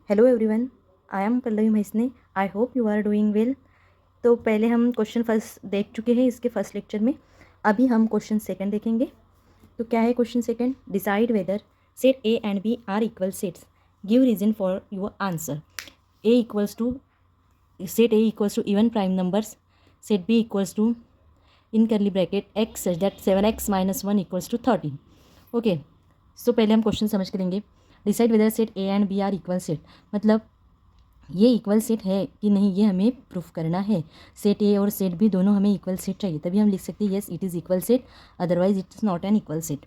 Hello everyone, I am Pallavi Maheshne. I hope you are doing well. तो पहले हम question first देख चुके हैं इसके फर्स्ट लेक्चर में। अभी हम क्वेश्चन सेकंड देखेंगे। तो क्या है question second? Decide whether set A and B are equal sets, give reason for your answer. A equals to set A equals to even prime numbers, set B equals to in curly bracket x such that 7x - 1 equals to 13। Okay, so पहले हम question समझ के लेंगे। Decide whether set A and B are equal set, मतलब ये equal set है कि नहीं, ये हमें प्रूफ करना है। सेट ए और सेट बी दोनों हमें इक्वल सेट चाहिए, तभी हम लिख सकते हैं yes it is equal set, otherwise it is not an equal set.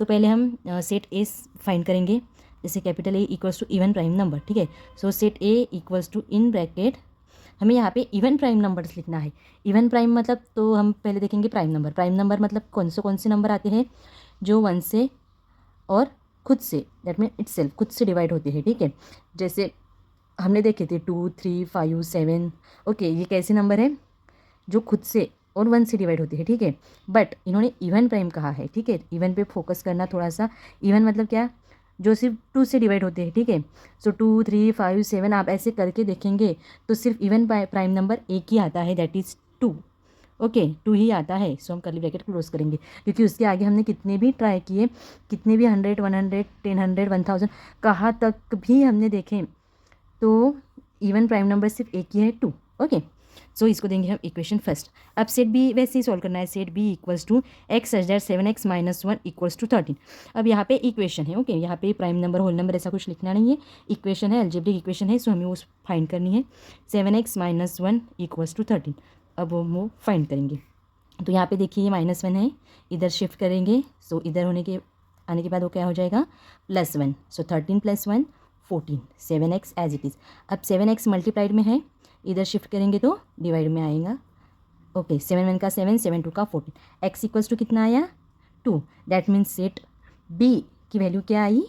तो पहले हम सेट ए फाइंड करेंगे, जैसे capital A equals to even prime number. ठीक है, so set A equals to in bracket, हमें यहाँ पे इवन प्राइम नंबर्स लिखना है। इवन प्राइम मतलब, तो हम पहले देखेंगे प्राइम नंबर। प्राइम नंबर मतलब कौन से नंबर आते हैं जो 1 से और खुद से, दैट मीन इट सेल्फ, खुद से डिवाइड होते हैं। ठीक है, जैसे हमने देखे थे 2, 3, 5, 7। ओके, ये कैसे नंबर है जो खुद से और 1 से डिवाइड होते हैं। ठीक है, बट इन्होंने इवन प्राइम कहा है। ठीक है, इवन पे फोकस करना थोड़ा सा। इवन मतलब क्या? जो सिर्फ 2 से डिवाइड होते हैं। ठीक है, सो 2, 3, 5, 7 आप ऐसे करके देखेंगे तो सिर्फ इवन प्राइम नंबर एक ही आता है, दैट इज़ 2। ओके, 2 ही आता है। सो हम कर्ली ब्रैकेट क्लोज करेंगे, क्योंकि उसके आगे हमने कितने भी ट्राई किए, कितने भी 100, 100, 10, 1000 कहाँ तक भी हमने देखे, तो इवन प्राइम नंबर सिर्फ एक ही है, 2। ओके, सो इसको देंगे हम इक्वेशन फर्स्ट। अब सेट बी वैसे ही सॉल्व करना है। Set B equals to x such that 7x - 1 equals to 13। अब यहाँ पे इक्वेशन है। ओके, यहाँ पे प्राइम नंबर, होल नंबर ऐसा कुछ लिखना नहीं है, इक्वेशन है, अलजेब्रिक इक्वेशन है, सो हमें वो फाइंड करनी है। 7x - 1 इक्वल्स टू 13, अब वो फाइंड करेंगे। तो यहाँ पे देखिए ये -1 है, इधर शिफ्ट करेंगे, सो इधर आने के बाद वो क्या हो जाएगा, +1। सो 13 + 1 14, 7x एज इट इज़। अब 7x मल्टीप्लाइड में है, इधर शिफ्ट करेंगे तो डिवाइड में आएगा। ओके, 7 1 का 7, 7 2 का 14। x इक्वल्स टू कितना आया, 2। दैट मीन्स सेट b की वैल्यू क्या आई,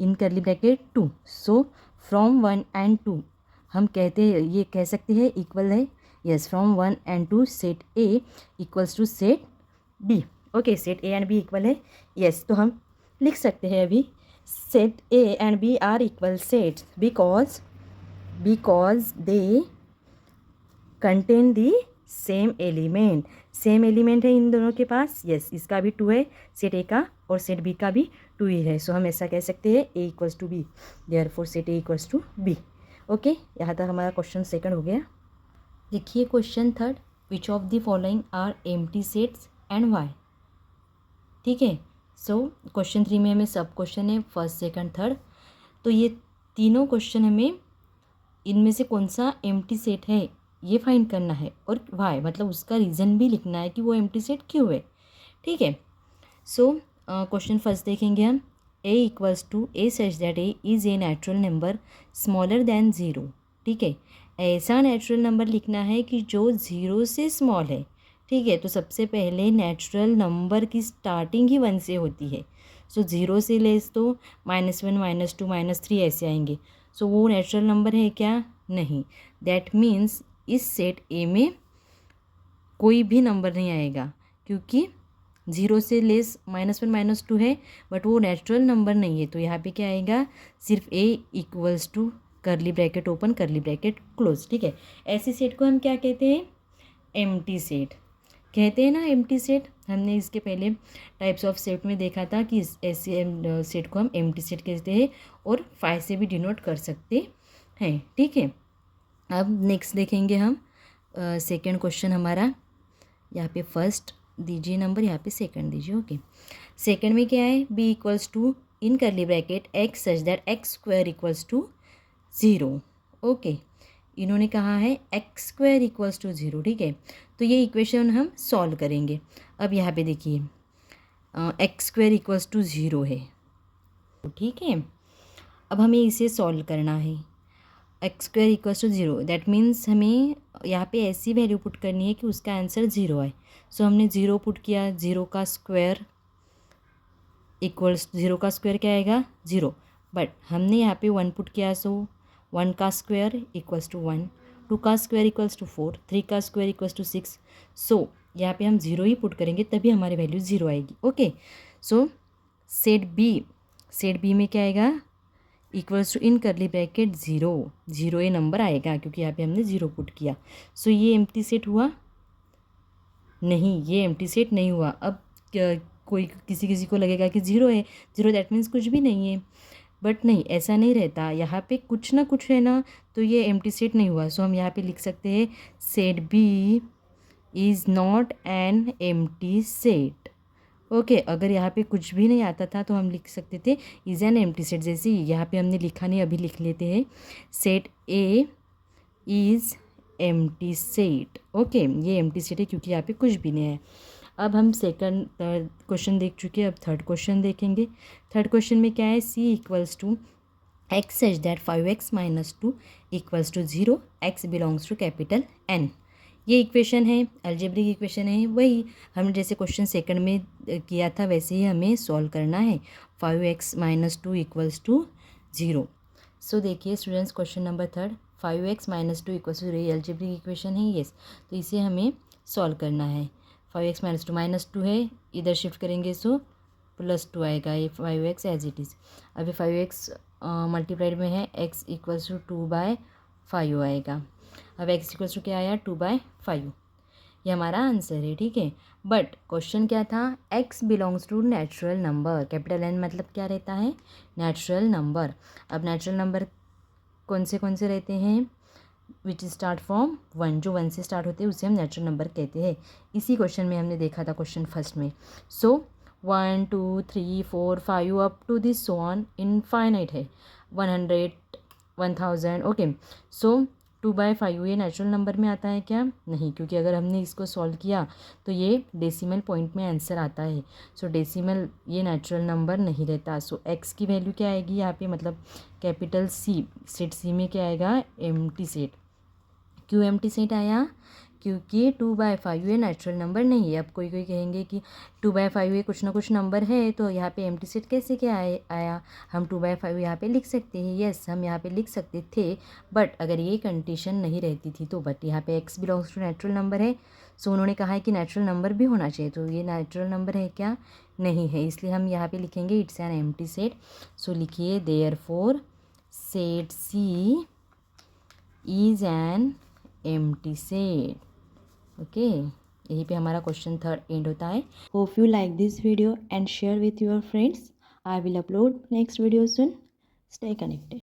इन curly bracket 2। So from 1 and 2 हम कहते हैं, ये कह सकते हैं इक्वल है। Yes, from 1 and 2 set A equals to set B. Okay, set A and B equal है। यस, तो हम लिख सकते हैं अभी set A and B are equal sets because they contain the same element. Same element है in दोनों के पास। यस, इसका भी 2 है सेट ए का, और सेट बी का भी 2 ही है। सो हम ऐसा कह सकते हैं A equals to B, therefore set A equals to B. Okay, यहाँ तक हमारा क्वेश्चन सेकंड हो गया। देखिए question third, which of the following are empty sets and why. ठीक है, सो क्वेश्चन 3 में हमें सब क्वेश्चन है, फर्स्ट सेकंड थर्ड। तो ये तीनों क्वेश्चन हमें इनमें से कौन सा एम्प्टी सेट है ये फाइंड करना है, और वाई मतलब उसका रीज़न भी लिखना है कि वो एम्प्टी सेट क्यों है। ठीक है, सो क्वेश्चन फर्स्ट देखेंगे हम। A equals to a such that a is a natural number smaller than 0। ठीक है, ऐसा नेचुरल नंबर लिखना है कि जो 0 से स्मॉल है। ठीक है, तो सबसे पहले नेचुरल नंबर की स्टार्टिंग ही 1 से होती है। सो 0 से लेस तो -1, -2, -3 ऐसे आएंगे। सो वो नेचुरल नंबर है क्या? नहीं। दैट मीन्स इस सेट ए में कोई भी नंबर नहीं आएगा, क्योंकि 0 से लेस -1, -2 है, बट वो नेचुरल नंबर नहीं है। तो यहाँ पे क्या आएगा, सिर्फ A equals to curly bracket open, curly bracket close. ठीक है, ऐसे सेट को हम क्या कहते हैं, एम्प्टी सेट कहते हैं ना, एम्प्टी सेट। हमने इसके पहले टाइप्स ऑफ सेट में देखा था कि ऐसे सेट को हम एम्प्टी सेट कहते हैं, और 5 से भी डिनोट कर सकते हैं। ठीक है, अब नेक्स्ट देखेंगे हम सेकेंड क्वेश्चन हमारा। यहाँ पे फर्स्ट दीजिए नंबर, यहाँ पे सेकंड दीजिए। ओके, सेकंड में क्या है, b equals to in curly bracket x such that x² equals to 0। Okay, इन्होंने कहा है x² इक्वल्स टू 0। ठीक है, तो ये इक्वेशन हम सॉल्व करेंगे। अब यहाँ पे देखिए x² इक्वल्स टू 0 है। ठीक है, अब हमें इसे सॉल्व करना है। x² equals to 0, that means हमें यहाँ पे ऐसी वैल्यू पुट करनी है कि उसका आंसर 0 आए। सो हमने 0 पुट किया, 0 का स्क्वायर इक्वल्स 0 का स्क्वायर क्या आएगा, 0। बट हमने यहाँ पे 1 पुट किया, सो 1 का स्क्वायर इक्वल्स टू 1, 2 का स्क्वायर इक्वल्स टू 4, 3 का स्क्वायर इक्वल्स टू 6। सो यहाँ पे हम 0 ही पुट करेंगे, तभी हमारी वैल्यू 0 आएगी। ओके, सो सेट बी में क्या आएगा, equals to in curly bracket 0, 0 ये नंबर आएगा क्योंकि यहाँ पे हमने 0 पुट किया। सो ये एम्प्टी सेट हुआ नहीं, ये एम्प्टी सेट नहीं हुआ। अब कोई किसी को लगेगा कि 0 है, 0 दैट मीन्स कुछ भी नहीं है, बट नहीं, ऐसा नहीं रहता। यहाँ पे कुछ ना कुछ है ना, तो ये एम्प्टी सेट नहीं हुआ। सो हम यहाँ पे लिख सकते हैं set B is not an empty set. Okay, अगर यहाँ पे कुछ भी नहीं आता था तो हम लिख सकते थे इज़ एन एम्प्टी सेट। जैसे यहाँ पे हमने लिखा नहीं, अभी लिख लेते हैं set A is empty set. Okay, ये एम्प्टी सेट है क्योंकि यहाँ पे कुछ भी नहीं है। अब हम सेकंड क्वेश्चन देख चुके हैं, अब थर्ड क्वेश्चन देखेंगे। थर्ड क्वेश्चन में क्या है, C equals to x such that 5x minus 2 equals to 0, x belongs to capital N. ये इक्वेशन है, अलजेब्रिक इक्वेशन है, वही हमने जैसे क्वेश्चन सेकंड में किया था वैसे ही हमें सॉल्व करना है। 5x minus 2 equals to 0। So देखिए students, question number third, 5x minus 2 equals to, ये अलजेब्रिक इक्वेशन है, येस। तो इसे हमें सॉल्व करना है। 5x माइनस 2 है, इधर शिफ्ट करेंगे सो +2 आएगा, ये 5x एज इट इज़। अभी 5x मल्टीप्लाइड में है, x इक्वल्स टू 2/5 आएगा। अब x इक्वल्स टू क्या आया, 2/5। ये हमारा आंसर है, ठीक है। बट क्वेश्चन क्या था, x belongs to natural number, capital N मतलब क्या रहता है, नेचुरल नंबर। अब नेचुरल नंबर कौन से रहते हैं, विच स्टार्ट फ्रॉम 1, जो 1 से स्टार्ट होते हैं उसे हम नेचुरल नंबर कहते हैं। इसी क्वेश्चन में हमने देखा था क्वेश्चन फर्स्ट में। So 1 2 3 4 5 up to this so on infinite है, 100 1000। ओके, सो 2/5 ये नेचुरल नंबर में आता है क्या, नहीं, क्योंकि अगर हमने इसको सॉल्व किया तो ये डेसिमल पॉइंट में आंसर आता है। सो डेसिमल ये नेचुरल नंबर नहीं रहता। सो x की वैल्यू क्या आएगी यहाँ पे, मतलब कैपिटल C, सेट C में क्या आएगा, एम्प्टी सेट। क्यों एम्प्टी सेट आया, क्योंकि 2/5 ये नेचुरल नंबर नहीं है। अब कोई कहेंगे कि 2/5 ये कुछ ना कुछ नंबर है, तो यहाँ पे एम्प्टी सेट कैसे क्या आया, हम 2/5 यहाँ पे लिख सकते हैं, यस हम यहाँ पे लिख सकते थे। बट अगर ये कंडीशन नहीं रहती थी तो, बट यहाँ पे x belongs to natural number है, सो उन्होंने कहा है कि नेचुरल नंबर भी होना चाहिए, तो ये नेचुरल नंबर है क्या, नहीं है, इसलिए हम यहाँ पे लिखेंगे इट्स एन एम्प्टी सेट। सो लिखिए therefore set C is an empty set. Okay, यहीं पे हमारा क्वेश्चन थर्ड एंड होता है। Hope you like this video and share with your friends. I will upload next video soon. Stay connected.